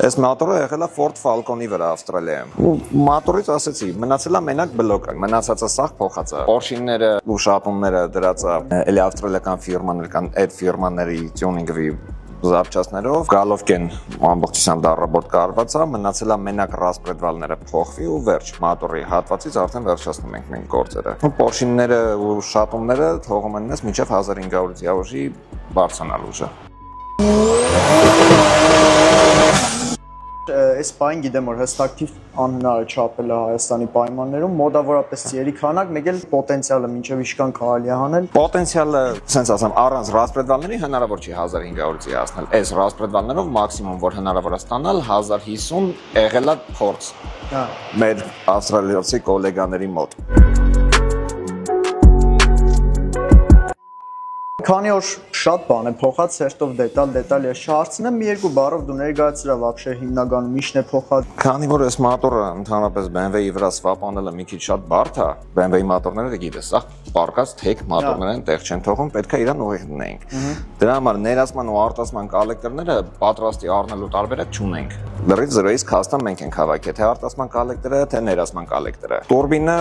Այս մատորը եղել է Ford Falcon-ի վրա Ավստրալիայում։ Մատորից ասեցի, մնացել է մենակ բլոկը, մնացածը սաղ փոխած է։ Պորշինները ու շատունները դրած է էլի ավստրալիական ֆիրմաներ կան, այդ ֆիրմաների տյունինգի զարչացներով Գալովկեն ամբողջությամբ դառաբոտ կարված է, մնացել է մենակ ռասպրեդվալները փոխվի ու վերջ։ Մատորի հատվածից արդեն վերջացնում ենք մենք գործերը։ Պորշինները ու շատունները թողում են մեզ մինչև 1500 դիավոժի բարձրանալ ուժը։ Այս պայն գիտեմ, որ հստակ թիվ անհնար է չափել Հայաստանի պայմաններում, մոտավորապես ծերի քանակ, մեկ էլ պոտենցիալը մինչև ինչքան կարելի է հանել։ Պոտենցիալը, ասենց ասեմ, առանց ռասպրեդվալների հնարավոր չի 1500 դի հասնել։ Այս ռասպրեդվալներով մաքսիմում, որ հնարավոր է ստանալ 1050 եղել է փորձ։ Մեր ավստրալիացի գոլեգաների մոտ։ Քանի որ շատ բան է փոխած, հերթով դետալ ես չհարցնեմ, մի երկու բառով դու ներկայացրա вообще հիմնականում ինչն է փոխած։ Քանի որ այս մատորը ընդհանրապես BMW-ի վրա սվապանելը մի քիչ շատ բարդ է, BMW-ի մատորները գիտես, սա պարկած թեք մատորներ են, տեղ չեն թողում, պետք է իրան ուղիղ դնենք։ Դրա համար ներասման ու արտասման կոլեկտորները պատրաստի առնելու տարբերակ չունենք։ Լրիվ 0-ից custom մենք ենք հավաքի, թե արտասման կոլեկտորը, թե ներասման կոլեկտորը։ Տուրբինը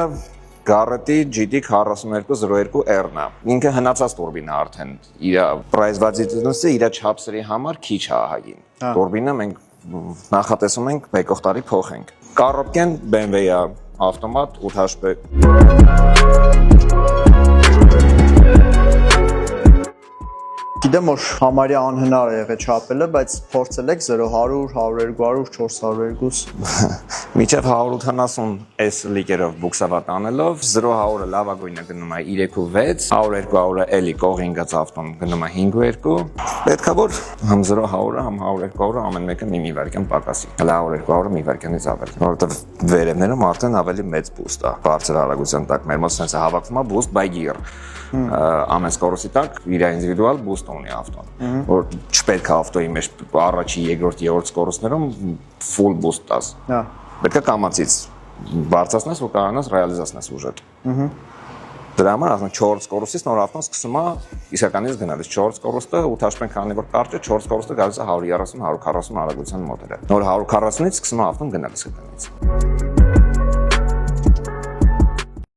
Garrett GT4202R-ն է։ Ինքը հնացած տուրբին է արդեն։ Իր պրայսվածությունը իր չափսերի համար քիչ է ահագին։ Տուրբինը մենք նախատեսում ենք մեկող տարի փոխենք։ Կառոպկեն BMW-ը ավտոմատ 8HP։ Գիտեմ, որ համարյա անհնար է եղել չափելը, բայց փորձել եք 0-100, 100-200, 400-200։ Միջև 180 S լիկերով բուքսավատ անելով 0-100-ը լավագույնը գնում է 3.6, 100-200-ը էլի կողինգած ավտոն գնում է 5.2։ Պետք է որ համ 0-100-ը, համ 100-200-ը ամեն մեկը մի վայրկյան պակասի։ Հələ 100-200-ը մի վայրկյանից ավել, որովհետև վերևներում արդեն ավելի մեծ բուստ է։ Բարձր արագության տակ մեր մոտ sense հավաքվում է boost by gear։ Ամեն սկորոսի տակ իր ինդիվիդուալ բուստ ունի ավտոն, որ չպետք է ավտոյի մեջ առաջի, երկրորդ, երրորդ սկորոցներում full boost տաս։ Պետք է կամացից բարձրացնես ու կարողանաս ռեալիզացնես ուժդ։ Դրա համար ասում 4 սկորոցից նոր ավտոն սկսում է իսկականից գնալիս 4 սկորոցը 8HP քանի որ կարճ է 4 սկորոցը գալիս է 130-140 արագության մոտերը։ Նոր 140-ից սկսում է ավտոն գնալիս այդտեղից։